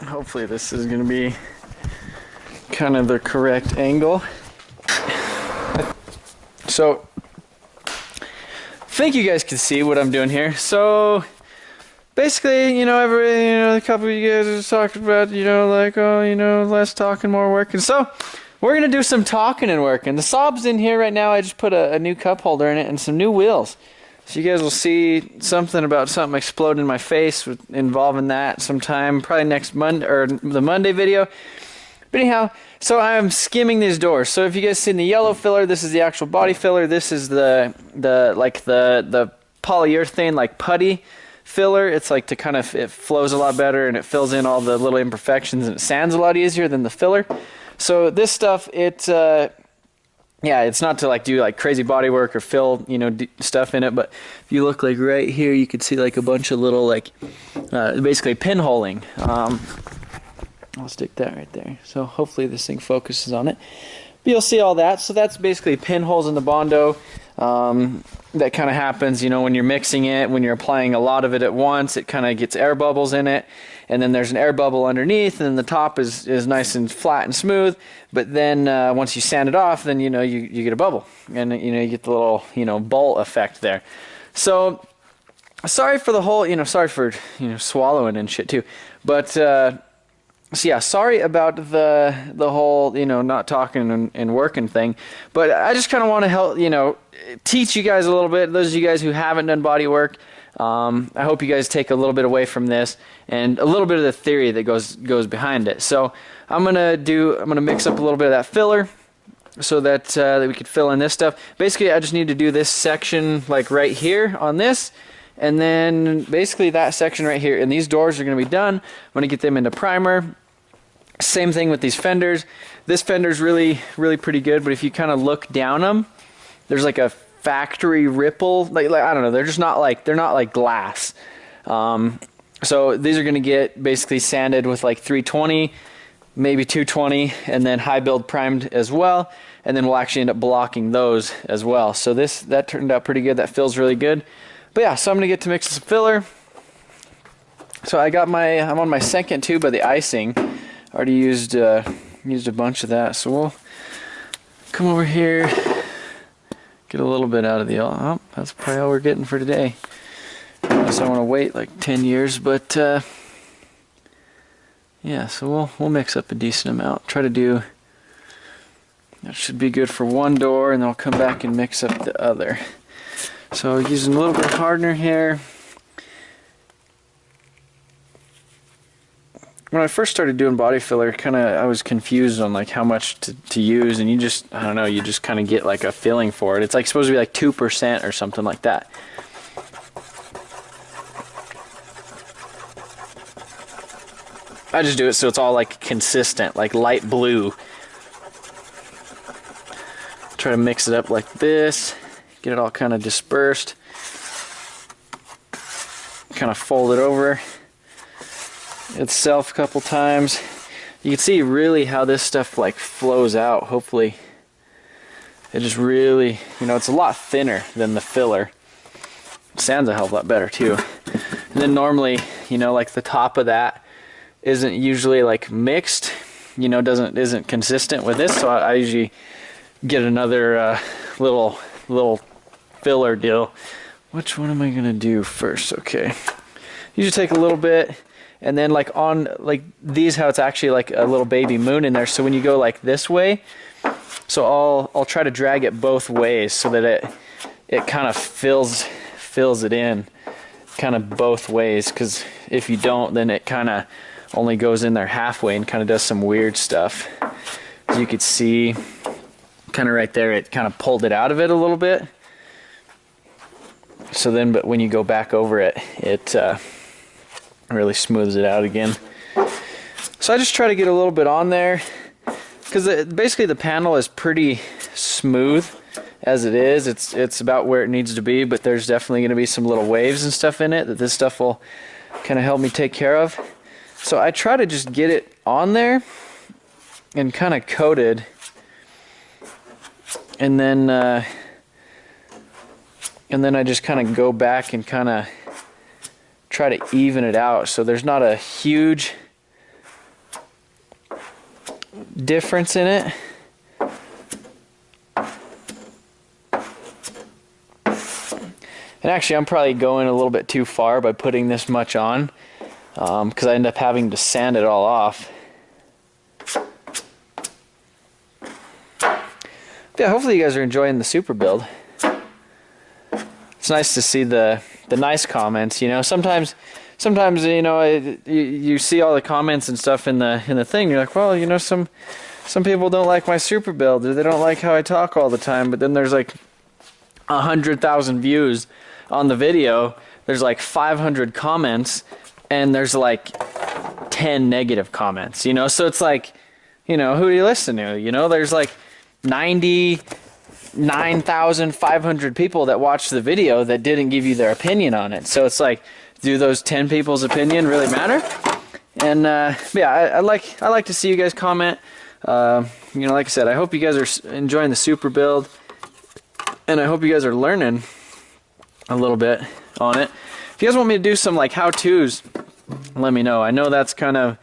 Hopefully this is going to be kind of the correct angle. So I think you guys can see what I'm doing here. So basically, you know, a couple of you guys are talking about, you know, like, oh, you know, less talking, more working. So we're going to do some talking and working. The Saab's in here right now. I just put a new cup holder in it and some new wheels. So you guys will see something about something exploding in my face involving that sometime, probably next Monday or the Monday video. But anyhow, so I'm skimming these doors. So if you guys seen the yellow filler, this is the actual body filler. This is the polyurethane like putty filler. It's like to kind of, it flows a lot better and it fills in all the little imperfections and it sands a lot easier than the filler. So this stuff, yeah, it's not to like do like crazy body work or fill, you know, stuff in it, but if you look like right here, you could see like a bunch of little like basically pinholing. I'll stick that right there. So hopefully this thing focuses on it. But you'll see all that. So that's basically pinholes in the Bondo. That kind of happens, you know, when you're mixing it, when you're applying a lot of it at once, it kind of gets air bubbles in it. And then there's an air bubble underneath, and then the top is nice and flat and smooth. But then once you sand it off, then, you know, you get a bubble. And, you know, you get the little, you know, bowl effect there. So sorry for the whole, you know, sorry for, you know, swallowing and shit too. But so yeah, sorry about the whole, you know, not talking and working thing. But I just kind of want to help, you know, teach you guys a little bit. Those of you guys who haven't done body work, I hope you guys take a little bit away from this and a little bit of the theory that goes behind it. So I'm gonna mix up a little bit of that filler so that we could fill in this stuff. Basically, I just need to do this section like right here on this. And then basically that section right here, and these doors are going to be done. I'm going to get them into primer. Same thing with these fenders. This fender's really pretty good, but if you kind of look down them, there's like a factory ripple. Like I don't know, they're not like glass. So these are going to get basically sanded with like 320, maybe 220, and then high build primed as well. And then we'll actually end up blocking those as well. So that turned out pretty good. That feels really good. But yeah, so I'm gonna get to mix some filler. So I'm on my second tube of the icing. Already used a bunch of that. So we'll come over here, get a little bit out of the, oh, that's probably all we're getting for today. Unless I want to wait like 10 years, but yeah, so we'll mix up a decent amount. Try to do, that should be good for one door, and then I'll come back and mix up the other. So using a little bit of hardener here. When I first started doing body filler, I was confused on like how much to use, and I don't know, you just kind of get like a feeling for it. It's like supposed to be like 2% or something like that. I just do it so it's all like consistent, like light blue. Try to mix it up like this. Get it all kind of dispersed. Kind of fold it over itself a couple times. You can see really how this stuff like flows out. Hopefully it just really, you know, it's a lot thinner than the filler. It sounds a hell of a lot better too. And then normally, you know, like the top of that isn't usually like mixed, you know, isn't consistent with this. So I usually get another little filler deal. Which one am I gonna do first? Okay, usually take a little bit, and then like on like these, how it's actually like a little baby moon in there. So when you go like this way, so I'll try to drag it both ways so that it kind of fills it in kind of both ways, because if you don't, then it kind of only goes in there halfway and kind of does some weird stuff. As you could see kind of right there, it kind of pulled it out of it a little bit. So then, but when you go back over it, it really smooths it out again. So I just try to get a little bit on there, because basically the panel is pretty smooth as it is. It's about where it needs to be, but there's definitely going to be some little waves and stuff in it that this stuff will kind of help me take care of. So I try to just get it on there and kind of coated, and then I just kind of go back and kind of try to even it out so there's not a huge difference in it. And actually, I'm probably going a little bit too far by putting this much on, because I end up having to sand it all off. Yeah, hopefully you guys are enjoying the Supra build. It's nice to see the nice comments. You know, sometimes you know, you see all the comments and stuff in the thing. You're like, well, you know, some people don't like my Supra build, or they don't like how I talk all the time. But then there's like 100,000 views on the video, there's like 500 comments, and there's like 10 negative comments, you know? So it's like, you know, who do you listen to? You know, there's like 99,500 people that watched the video that didn't give you their opinion on it. So it's like, do those 10 people's opinion really matter? And yeah, I like to see you guys comment. You know, like I said, I hope you guys are enjoying the Supra build, and I hope you guys are learning a little bit on it. If you guys want me to do some like how-tos, let me know. I know that's kind of,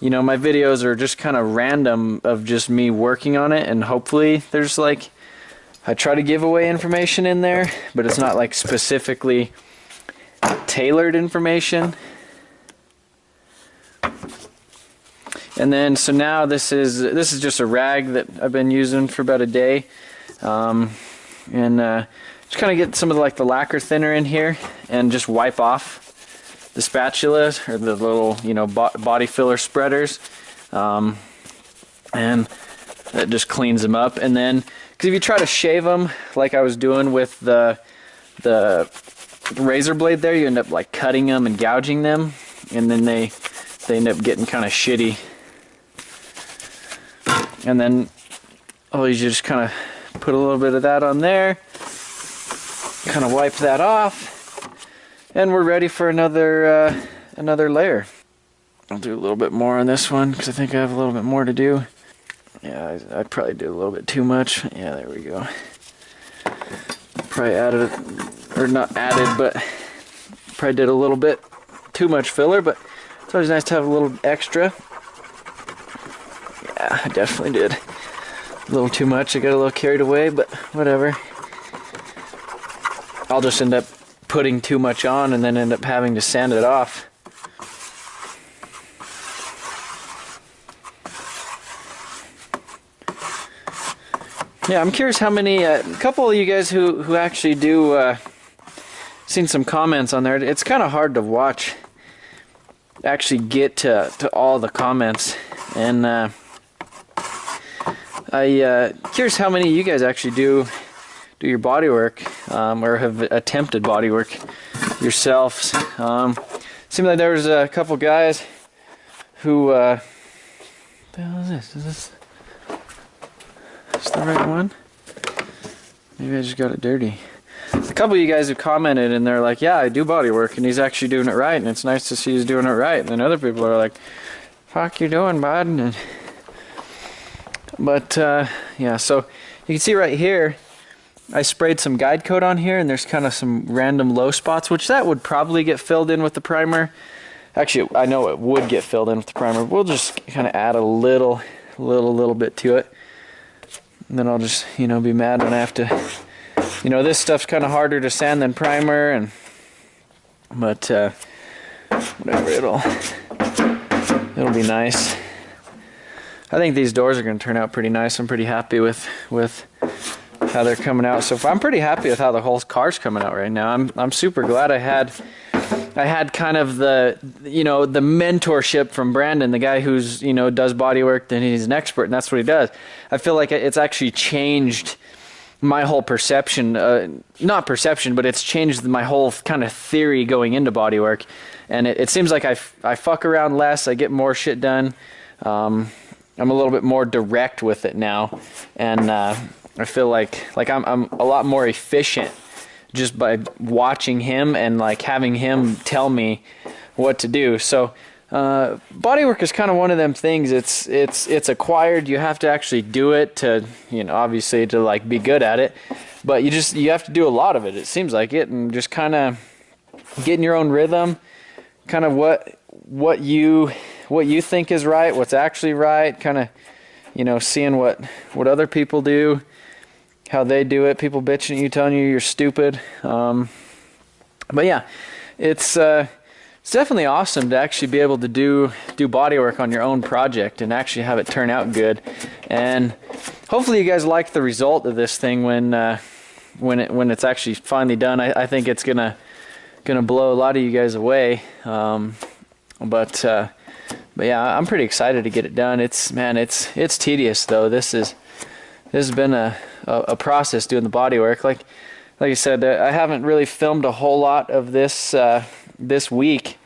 you know, my videos are just kind of random of just me working on it, and hopefully there's like, I try to give away information in there, but it's not like specifically tailored information. And then, so now this is just a rag that I've been using for about a day, and just kind of get some of the lacquer thinner in here and just wipe off the spatulas, or the little, you know, body filler spreaders, and that just cleans them up. And then, because if you try to shave them like I was doing with the razor blade there, you end up like cutting them and gouging them, and then they end up getting kind of shitty. And then you just kind of put a little bit of that on there, kind of wipe that off, and we're ready for another layer. I'll do a little bit more on this one because I think I have a little bit more to do. Yeah, I probably did a little bit too much. Yeah, there we go. Probably added, or not added, but probably did a little bit too much filler, but it's always nice to have a little extra. Yeah, I definitely did a little too much. I got a little carried away, but whatever. I'll just end up putting too much on and then end up having to sand it off. Yeah, I'm curious how many, a couple of you guys who actually do, seen some comments on there. It's kind of hard to watch, actually get to all the comments. And curious how many of you guys actually do your body work, or have attempted body work yourselves. Seemed like there was a couple guys who, what the hell is this? Is this the right one? Maybe I just got it dirty. A couple of you guys have commented and they're like, yeah, I do body work, and he's actually doing it right, and it's nice to see he's doing it right. And then other people are like, fuck you doing, bud? But yeah, so you can see right here, I sprayed some guide coat on here, and there's kind of some random low spots, which that would probably get filled in with the primer. Actually, I know it would get filled in with the primer. We'll just kind of add a little bit to it. And then I'll just, you know, be mad when I have to, you know, this stuff's kind of harder to sand than primer, but whatever, it'll be nice. I think these doors are going to turn out pretty nice. I'm pretty happy with how they're coming out. So I'm pretty happy with how the whole car's coming out right now. I'm super glad I had kind of the, you know, the mentorship from Brandon, the guy who's, you know, does body work, and he's an expert, and that's what he does. I feel like it's actually changed my whole perception, not perception, but it's changed my whole kind of theory going into body work. And it seems like I fuck around less, I get more shit done. I'm a little bit more direct with it now, and I feel like I'm a lot more efficient just by watching him and like having him tell me what to do. So bodywork is kind of one of them things. It's acquired. You have to actually do it to, you know, obviously to like be good at it, but you have to do a lot of it. It seems like it, and just kind of getting your own rhythm, kind of what you think is right, what's actually right, kind of you know, seeing what other people do, how they do it, people bitching at you, telling you you're stupid. But yeah, it's definitely awesome to actually be able to do body work on your own project and actually have it turn out good. And hopefully you guys like the result of this thing when it's actually finally done. I think it's gonna blow a lot of you guys away. But yeah, I'm pretty excited to get it done. It's tedious though. This has been a process doing the body work. Like I said, I haven't really filmed a whole lot of this this week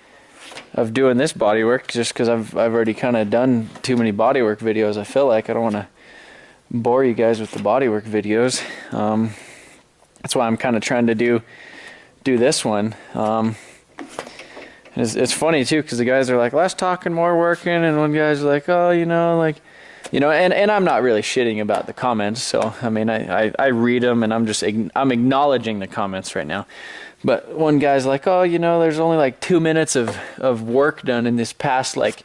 of doing this body work, just because I've already kind of done too many body work videos. I feel like I don't want to bore you guys with the body work videos. That's why I'm kind of trying to do this one. It's funny too, because the guys are like, less talking, more working, and one guy's like, oh, you know, like, you know, and I'm not really shitting about the comments. So I mean, I read them, and I'm acknowledging the comments right now. But one guy's like, oh, you know, there's only like 2 minutes of work done in this past, like,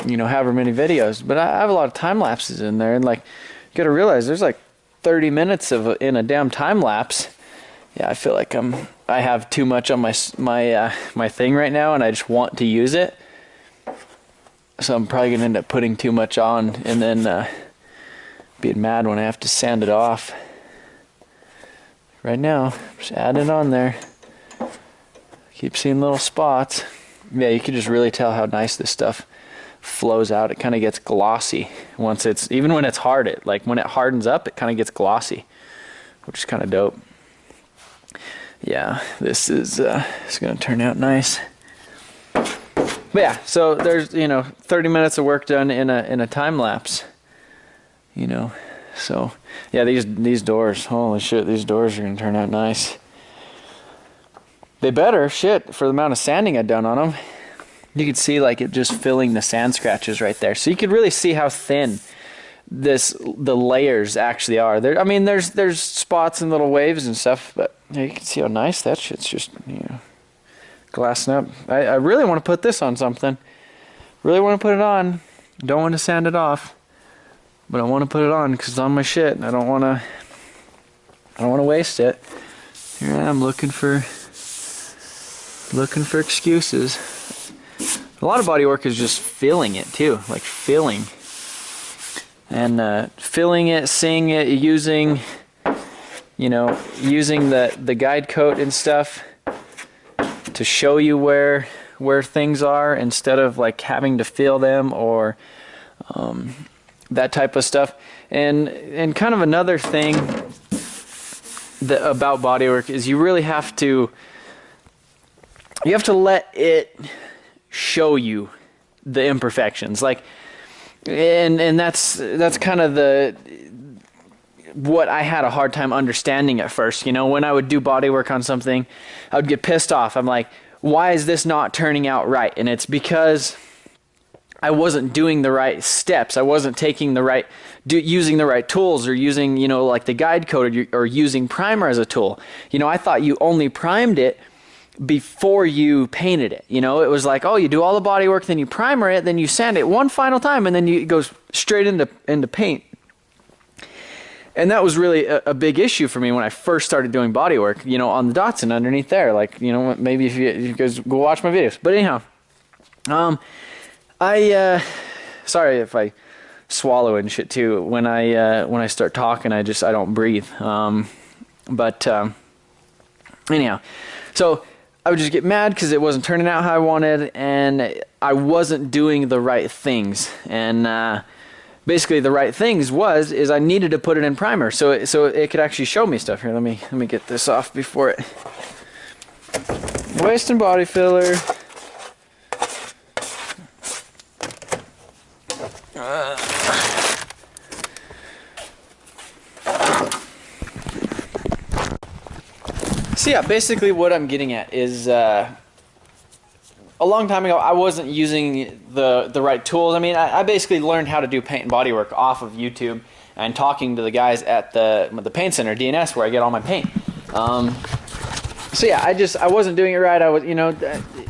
you know, however many videos. But I have a lot of time lapses in there, and like, you gotta realize there's like 30 minutes in a damn time lapse. Yeah, I feel like I have too much on my thing right now, and I just want to use it. So I'm probably gonna end up putting too much on, and then being mad when I have to sand it off. Right now, just add it on there. Keep seeing little spots. Yeah, you can just really tell how nice this stuff flows out. It kind of gets glossy once even when it's hard. Like when it hardens up, it kind of gets glossy, which is kind of dope. Yeah, this is it's gonna turn out nice. But yeah, so there's, you know, 30 minutes of work done in a time lapse. You know, so yeah, these doors, holy shit, these doors are gonna turn out nice. They better, shit, for the amount of sanding I've done on them. You could see like it just filling the sand scratches right there. So you could really see how thin the layers actually are. I mean, there's spots and little waves and stuff, but yeah, you can see how nice that shit's just, you know, glassing up. I really want to put this on something. Really want to put it on. Don't want to sand it off, but I want to put it on because it's on my shit. I don't want to waste it. Here I am looking for excuses. A lot of body work is just filling it too, like filling. And filling it, seeing it, using the guide coat and stuff to show you where things are, instead of like having to feel them or that type of stuff. And kind of another thing about bodywork is you really have to let it show you the imperfections. Like, and that's kind of what I had a hard time understanding at first. You know, when I would do body work on something, I would get pissed off. I'm like, why is this not turning out right? And it's because I wasn't doing the right steps. I wasn't taking using the right tools, or using, you know, like the guide coat, or using primer as a tool. You know, I thought you only primed it before you painted it. You know, it was like, oh, you do all the body work, then you primer it, then you sand it one final time, and then it goes straight into paint. And that was really a big issue for me when I first started doing body work, you know, on the Datsun underneath there. Like, you know, maybe if you guys go watch my videos. But anyhow, sorry if I swallow and shit too. When I start talking, I don't breathe. Anyhow, so I would just get mad because it wasn't turning out how I wanted, and I wasn't doing the right things. And basically, the right things is I needed to put it in primer so it could actually show me stuff. Here, let me get this off before it. Waste and body filler. So yeah, basically what I'm getting at is a long time ago I wasn't using the right tools. I mean, I basically learned how to do paint and body work off of YouTube and talking to the guys at the paint center, DNS, where I get all my paint. So yeah, I wasn't doing it right. I was, you know,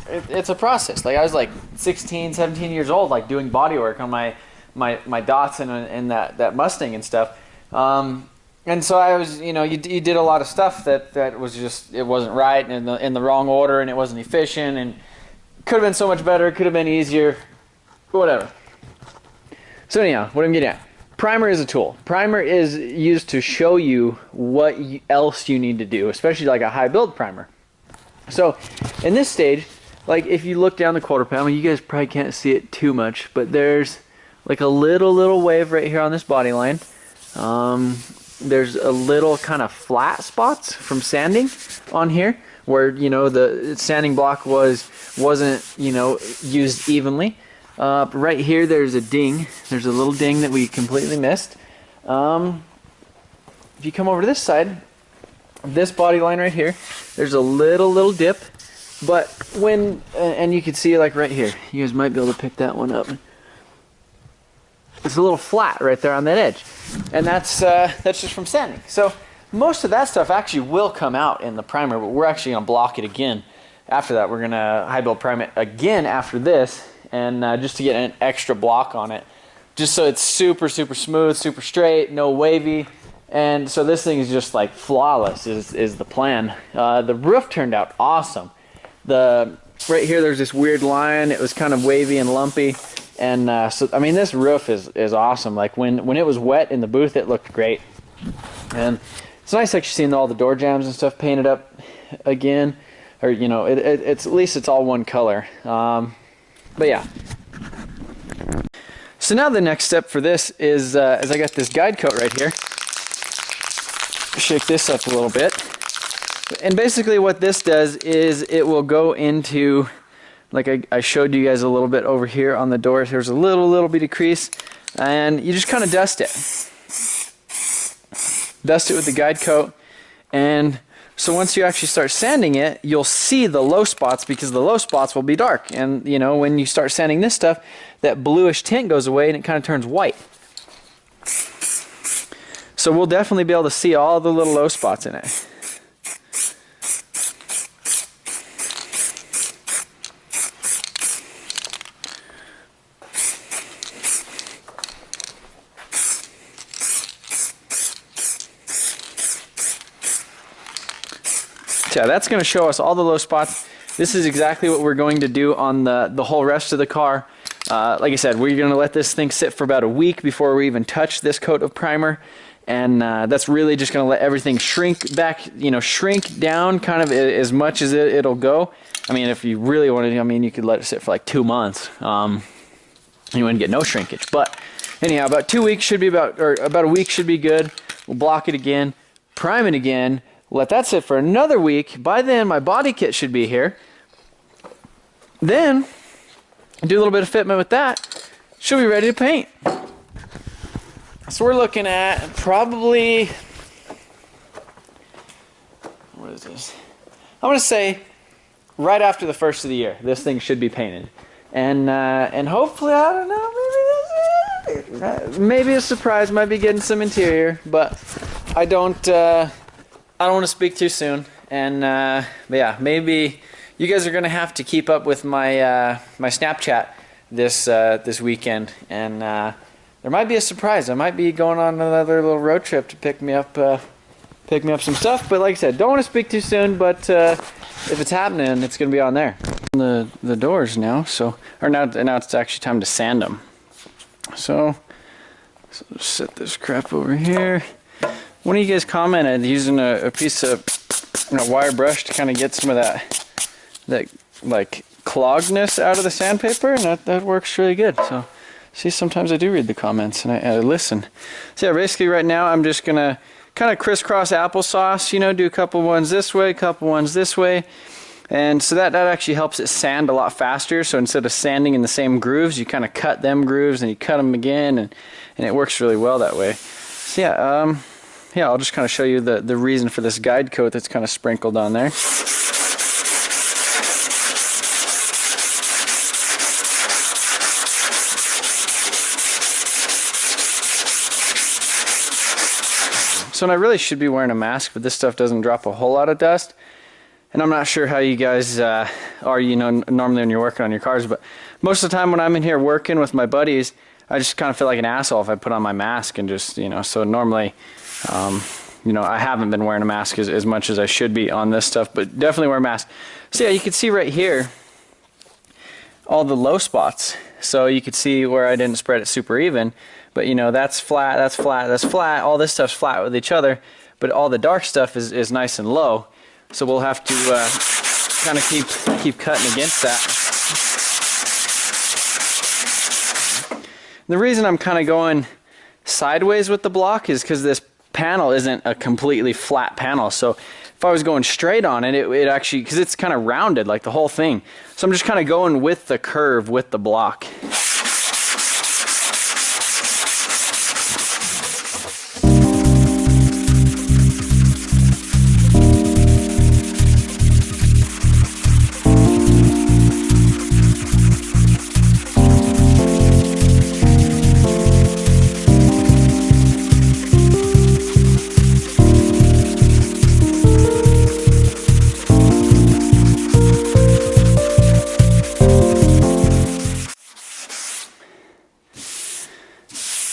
it's a process. Like I was like 16, 17 years old, like doing body work on my my dots in that Mustang and stuff. And so I was, you know, you did a lot of stuff that was just, it wasn't right and in the wrong order, and it wasn't efficient, and could have been so much better, could have been easier, whatever. So anyhow, what I'm getting at, primer is a tool. Primer is used to show you what else you need to do, especially like a high build primer. So in this stage, like if you look down the quarter panel, you guys probably can't see it too much, but there's like a little wave right here on this body line. There's a little kind of flat spots from sanding on here where, you know, the sanding block wasn't, you know, used evenly. Right here there's a ding. There's a little ding that we completely missed. If you come over to this side, this body line right here, there's a little dip, but when and you can see like right here, you guys might be able to pick that one up. It's a little flat right there on that edge, and that's just from sanding. So most of that stuff actually will come out in the primer, but we're actually going to block it again. After that, we're going to high build prime it again after this, and just to get an extra block on it, just so it's super smooth, super straight, no wavy. And so this thing is just like flawless is the plan. The roof turned out awesome. Right here there's this weird line. It was kind of wavy and lumpy. And so, I mean, this roof is awesome. Like when it was wet in the booth, it looked great. And it's nice actually seeing all the door jambs and stuff painted up again. Or, you know, it's at least it's all one color. But yeah. So now the next step for this is I got this guide coat right here. Shake this up a little bit. And basically what this does is it will go into, like I showed you guys a little bit over here on the doors. There's a little bitty crease, and you just kind of dust it. Dust it with the guide coat, and so once you actually start sanding it, you'll see the low spots, because the low spots will be dark. And you know, when you start sanding this stuff, that bluish tint goes away and it kind of turns white. So we'll definitely be able to see all the little low spots in it. Yeah, that's going to show us all the low spots. This is exactly what we're going to do on the whole rest of the car. Like I said, we're going to let this thing sit for about a week before we even touch this coat of primer. And that's really just going to let everything shrink back, you know, shrink down kind of as much as it'll go. I mean, if you really wanted to, I mean, you could let it sit for like 2 months. You wouldn't get no shrinkage. But anyhow, about 2 weeks should be about a week should be good. We'll block it again, prime it again, let that sit for another week. By then, my body kit should be here. Then, do a little bit of fitment with that. Should be ready to paint. So we're looking at probably, what is this? I'm going to say right after the first of the year, this thing should be painted. And hopefully, I don't know, maybe a surprise, might be getting some interior, but I don't want to speak too soon. And but yeah, maybe you guys are going to have to keep up with my my Snapchat this weekend, and there might be a surprise. I might be going on another little road trip to pick me up some stuff. But like I said, don't want to speak too soon. But if it's happening, it's going to be on there. The doors now. Now it's actually time to sand them. So set this crap over here. One of you guys commented using a piece of wire brush to kind of get some of that like cloggedness out of the sandpaper, and that works really good. So see, sometimes I do read the comments and I listen. So yeah, basically right now I'm just gonna kind of crisscross applesauce, you know, do a couple ones this way, a couple ones this way. And so that actually helps it sand a lot faster. So instead of sanding in the same grooves, you kind of cut them grooves and you cut them again, and it works really well that way. So yeah, I'll just kind of show you the reason for this guide coat that's kind of sprinkled on there. So and I really should be wearing a mask, but this stuff doesn't drop a whole lot of dust. And I'm not sure how you guys are, you know, normally when you're working on your cars, but most of the time when I'm in here working with my buddies, I just kind of feel like an asshole if I put on my mask and just, you know, so normally, you know, I haven't been wearing a mask as much as I should be on this stuff, but definitely wear a mask. So yeah, you can see right here all the low spots. So you could see where I didn't spread it super even, but you know, that's flat, that's flat, that's flat. All this stuff's flat with each other, but all the dark stuff is nice and low. So we'll have to kind of keep cutting against that. The reason I'm kind of going sideways with the block is because this panel isn't a completely flat panel. So if I was going straight on it, it actually, because it's kind of rounded like the whole thing. So I'm just kind of going with the curve with the block.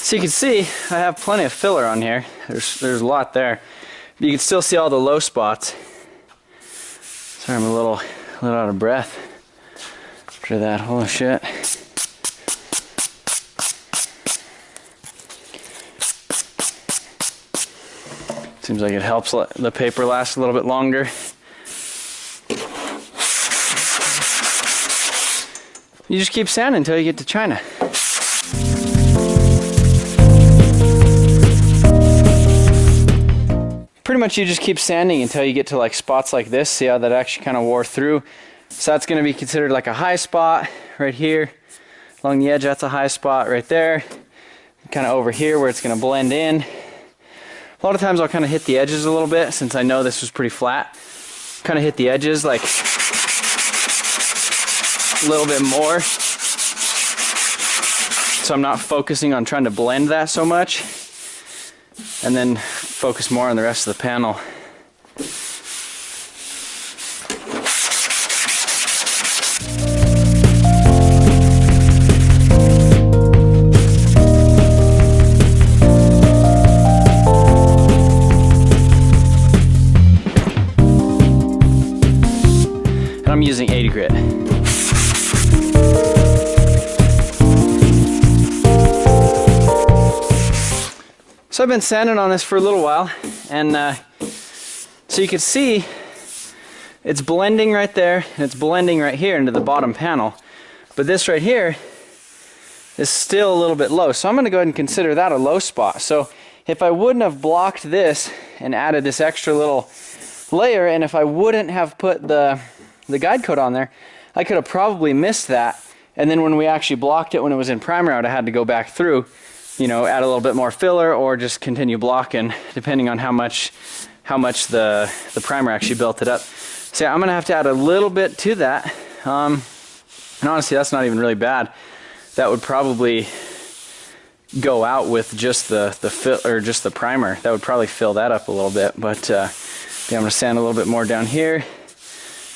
So you can see I have plenty of filler on here. There's a lot there. But you can still see all the low spots. Sorry, I'm a little out of breath after that. Holy shit. Seems like it helps the paper last a little bit longer. You just keep sanding until you get to China. Pretty much you just keep sanding until you get to like spots like this. See how that actually kind of wore through? So that's going to be considered like a high spot right here. Along the edge, that's a high spot right there. Kind of over here where it's going to blend in. A lot of times I'll kind of hit the edges a little bit since I know this was pretty flat. Kind of hit the edges like a little bit more. So I'm not focusing on trying to blend that so much. And then focus more on the rest of the panel. And I'm using 80 grit. So I've been sanding on this for a little while, and so you can see it's blending right there, and it's blending right here into the bottom panel. But this right here is still a little bit low, so I'm going to go ahead and consider that a low spot. So if I wouldn't have blocked this and added this extra little layer, and if I wouldn't have put the guide coat on there, I could have probably missed that. And then when we actually blocked it when it was in primer, I would have had to go back through, you know, add a little bit more filler or just continue blocking depending on how much the primer actually built it up. So yeah, I'm gonna have to add a little bit to that. And honestly, that's not even really bad. That would probably go out with just the fill or just the primer. That would probably fill that up a little bit. But yeah, I'm gonna sand a little bit more down here.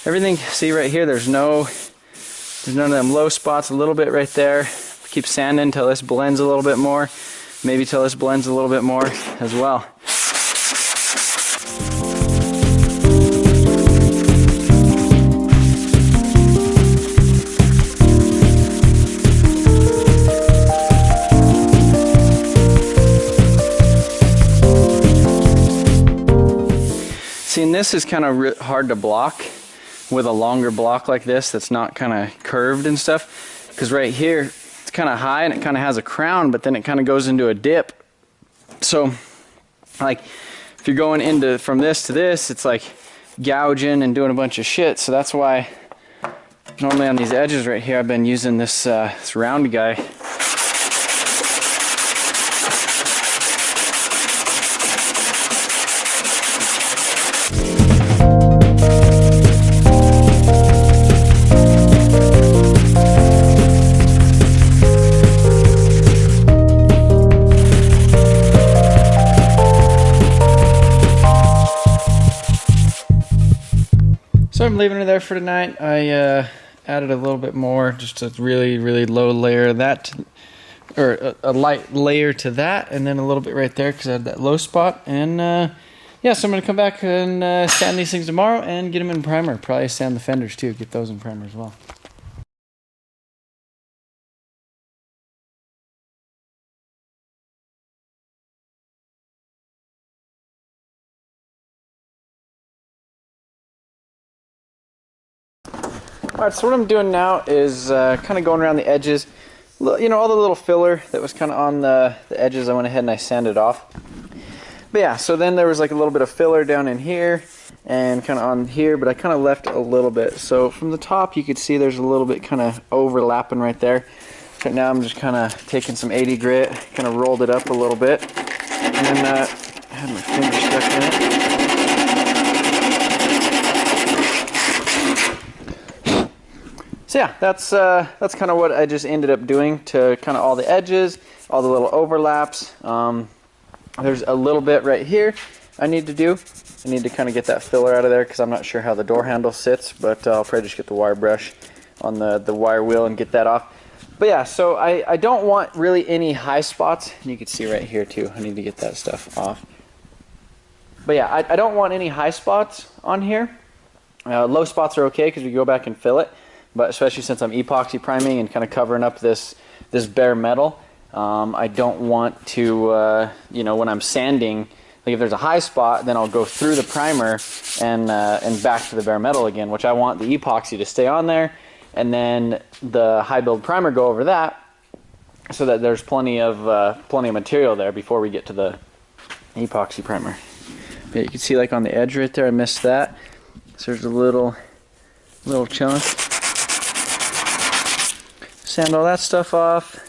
Everything, see right here, there's none of them low spots. A little bit right there. Keep sanding until this blends a little bit more, maybe till this blends a little bit more as well. See, and this is kind of hard to block with a longer block like this that's not kind of curved and stuff, because right here it's kind of high and it kind of has a crown, but then it kind of goes into a dip. So like if you're going into from this to this, it's like gouging and doing a bunch of shit. So that's why normally on these edges right here I've been using this round guy. So I'm leaving her there for tonight. I added a little bit more, just a really low layer of that or a light layer to that, and then a little bit right there because I had that low spot. And yeah, so I'm going to come back and sand these things tomorrow and get them in primer. Probably sand the fenders too, get those in primer as well. Alright, so what I'm doing now is kind of going around the edges. You know, all the little filler that was kind of on the edges, I went ahead and I sanded off. But yeah, so then there was like a little bit of filler down in here and kind of on here, but I kind of left a little bit. So from the top you could see there's a little bit kind of overlapping right there. So now I'm just kind of taking some 80 grit, kind of rolled it up a little bit, and then I had my finger stuck in it. So yeah, that's kind of what I just ended up doing to kind of all the edges, all the little overlaps. There's a little bit right here I need to do. I need to kind of get that filler out of there because I'm not sure how the door handle sits, but I'll probably just get the wire brush on the wire wheel and get that off. But yeah, so I don't want really any high spots. And you can see right here too, I need to get that stuff off. But yeah, I don't want any high spots on here. Low spots are okay because we go back and fill it. But especially since I'm epoxy priming and kind of covering up this bare metal, I don't want to, you know, when I'm sanding, like if there's a high spot, then I'll go through the primer and back to the bare metal again, which I want the epoxy to stay on there, and then the high build primer go over that, so that there's plenty of material there before we get to the epoxy primer. But you can see like on the edge right there, I missed that. So there's a little chunk. Sand all that stuff off.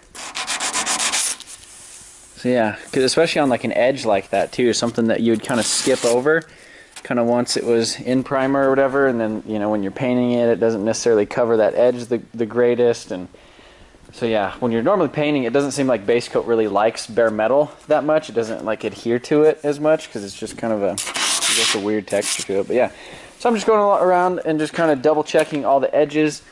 So yeah, because especially on like an edge like that too, something that you would kind of skip over, kind of once it was in primer or whatever, and then you know when you're painting it, it doesn't necessarily cover that edge the greatest. And so yeah, when you're normally painting, it doesn't seem like base coat really likes bare metal that much. It doesn't like adhere to it as much because it's just kind of a weird texture to it. But yeah, so I'm just going around and just kind of double checking all the edges.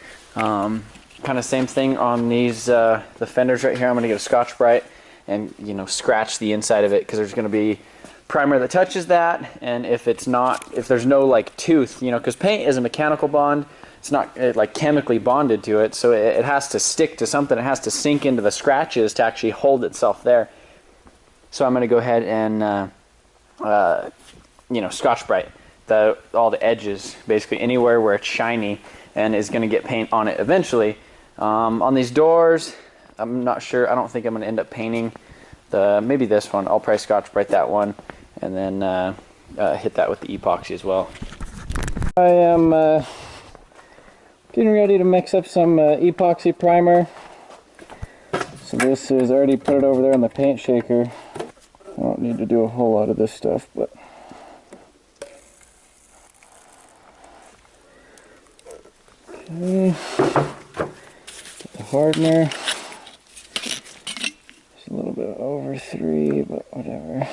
Kind of same thing on these the fenders right here. I'm going to get a Scotch-Brite and you know scratch the inside of it because there's going to be primer that touches that, and if there's no like tooth, you know, because paint is a mechanical bond, it's not like chemically bonded to it, so it has to stick to something. It has to sink into the scratches to actually hold itself there. So I'm going to go ahead and you know, Scotch-Brite all the edges, basically anywhere where it's shiny and is going to get paint on it eventually. On these doors, I'm not sure. I don't think I'm going to end up painting maybe this one. I'll probably Scotch-Brite that one and then hit that with the epoxy as well. I am getting ready to mix up some epoxy primer. So this is already put it over there on the paint shaker. I don't need to do a whole lot of this stuff, but okay. Get the hardener. It's a little bit over 3, but whatever.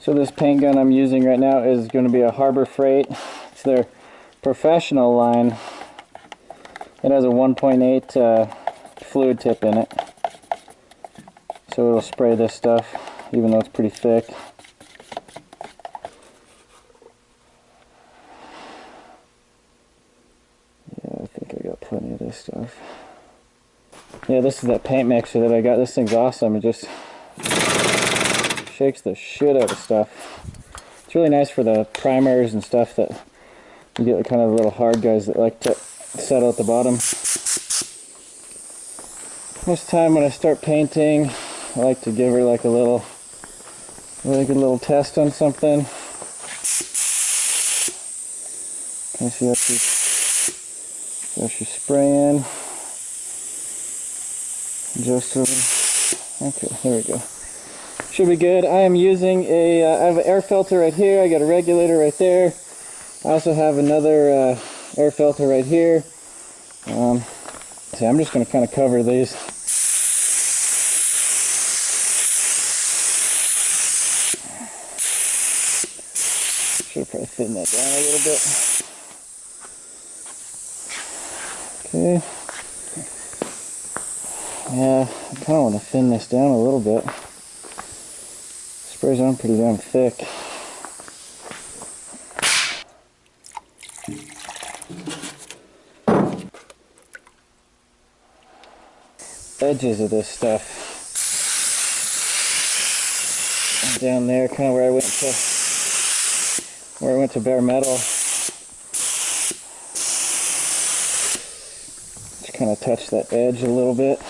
So this paint gun I'm using right now is going to be a Harbor Freight. It's their professional line. It has a 1.8 fluid tip in it. So it'll spray this stuff, even though it's pretty thick. Yeah, I think I got plenty of this stuff. Yeah, this is that paint mixer that I got. This thing's awesome. It just shakes the shit out of stuff. It's really nice for the primers and stuff that you get, the kind of little hard guys that like to settle at the bottom. Most time when I start painting, I like to give her like a really good little test on something. Can see how she's spraying. Just a little. Okay, there we go. Should be good. I am using I have an air filter right here. I got a regulator right there. I also have another air filter right here. So I'm just going to kind of cover these. Should probably thin that down a little bit. Okay. Yeah, I kind of want to thin this down a little bit. Sprays on pretty damn thick. Edges of this stuff down there, kind of where I went to bare metal. Just kind of touch that edge a little bit.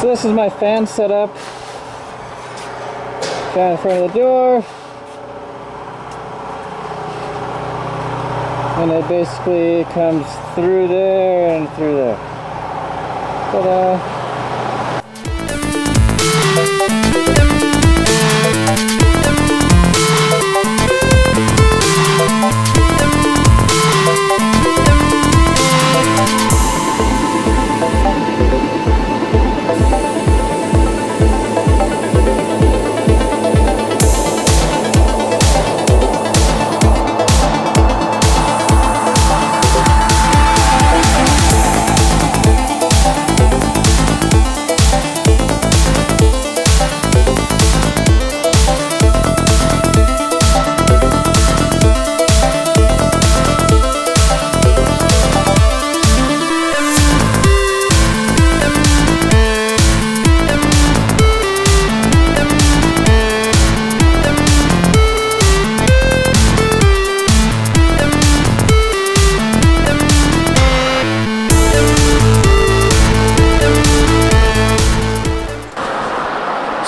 So this is my fan setup. Fan in front of the door. And it basically comes through there and through there. Ta-da!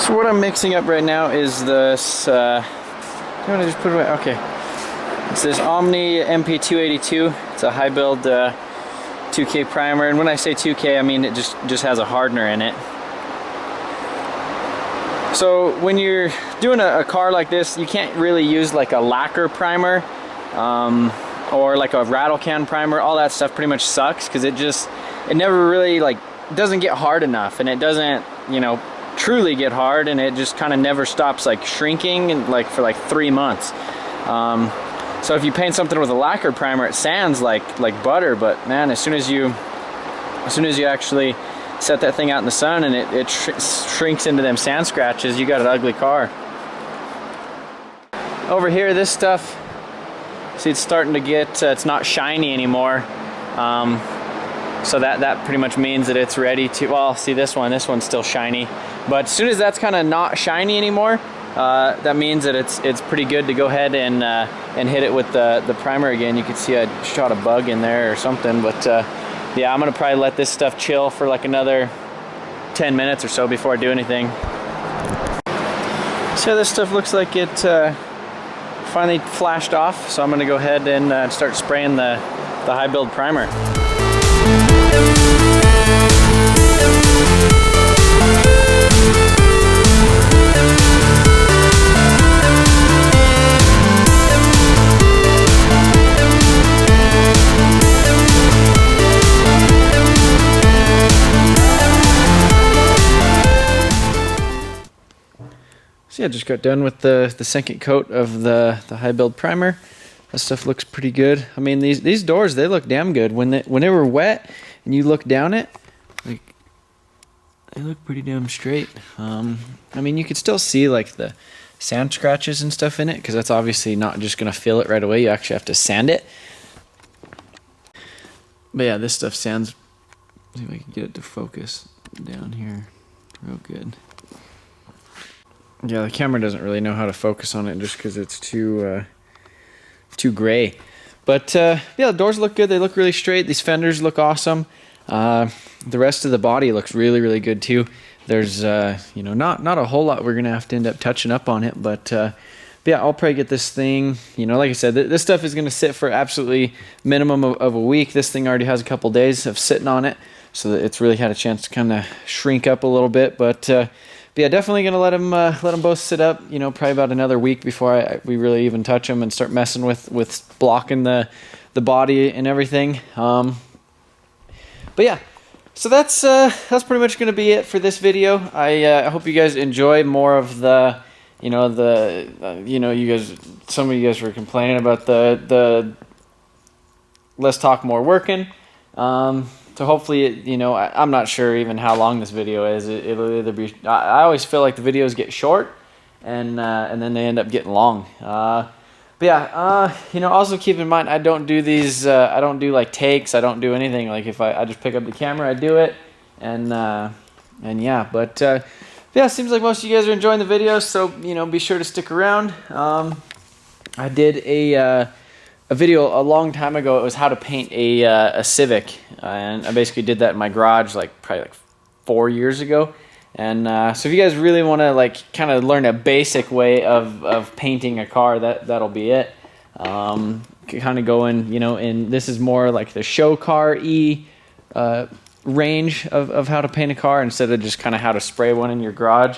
So what I'm mixing up right now is this, you want to just put it away? Okay. It's this Omni MP282. It's a high build 2K primer, and when I say 2K, I mean it just has a hardener in it. So when you're doing a car like this, you can't really use like a lacquer primer or like a rattle can primer. All that stuff pretty much sucks because it never really like doesn't get hard enough, and it doesn't, you know, truly get hard, and it just kind of never stops like shrinking and like for like 3 months. So if you paint something with a lacquer primer, it sands like butter, but man, as soon as you actually set that thing out in the sun and it shrinks into them sand scratches, you got an ugly car. Over here, this stuff, see, it's starting to get, it's not shiny anymore. So that pretty much means that it's ready to, well, see this one's still shiny. But as soon as that's kind of not shiny anymore, that means that it's pretty good to go ahead and hit it with the primer again. You can see I shot a bug in there or something, but yeah, I'm gonna probably let this stuff chill for like another 10 minutes or so before I do anything. So this stuff looks like it finally flashed off, so I'm gonna go ahead and start spraying the high build primer. So yeah, just got done with the second coat of the high build primer. That stuff looks pretty good. I mean, these doors, they look damn good. When they were wet and you look down it, like, they look pretty damn straight. I mean, you could still see like the sand scratches and stuff in it, because that's obviously not just gonna fill it right away. You actually have to sand it. But yeah, this stuff sands. See if I can get it to focus down here real good. Yeah, the camera doesn't really know how to focus on it just because it's too too gray. But yeah, the doors look good. They look really straight. These fenders look awesome. The rest of the body looks really, really good too. There's you know, not a whole lot we're gonna have to end up touching up on it, but yeah, I'll probably get this thing, you know, like I said, this stuff is gonna sit for absolutely minimum of a week. This thing already has a couple days of sitting on it, so that it's really had a chance to kind of shrink up a little bit. But yeah, definitely gonna let them both sit up, you know, probably about another week before we really even touch them and start messing with blocking the body and everything. But yeah, so that's pretty much gonna be it for this video. I hope you guys enjoy more of the, you know, you know, you guys, some of you guys were complaining about the less talk, more working. So hopefully, you know, I'm not sure even how long this video is. It'll either be, I always feel like the videos get short and then they end up getting long. But yeah, you know, also keep in mind, I don't do these, I don't do like takes. I don't do anything. Like if I just pick up the camera, I do it. And yeah, but yeah, it seems like most of you guys are enjoying the video. So, you know, be sure to stick around. I did a video a long time ago. It was how to paint a Civic, and I basically did that in my garage probably 4 years ago. And so if you guys really want to kind of learn a basic way of painting a car, that'll be it. Kind of going, you know, in, this is more like the show car range of how to paint a car instead of just kind of how to spray one in your garage.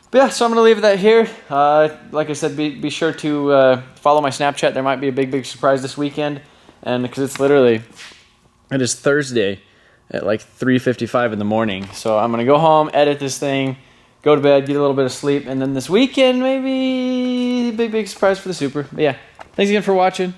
But yeah, so I'm going to leave that here. Like I said, be sure to follow my Snapchat. There might be a big surprise this weekend. And because it is Thursday at 3:55 in the morning. So I'm going to go home, edit this thing, go to bed, get a little bit of sleep. And then this weekend, maybe big surprise for the Supra. But yeah, thanks again for watching.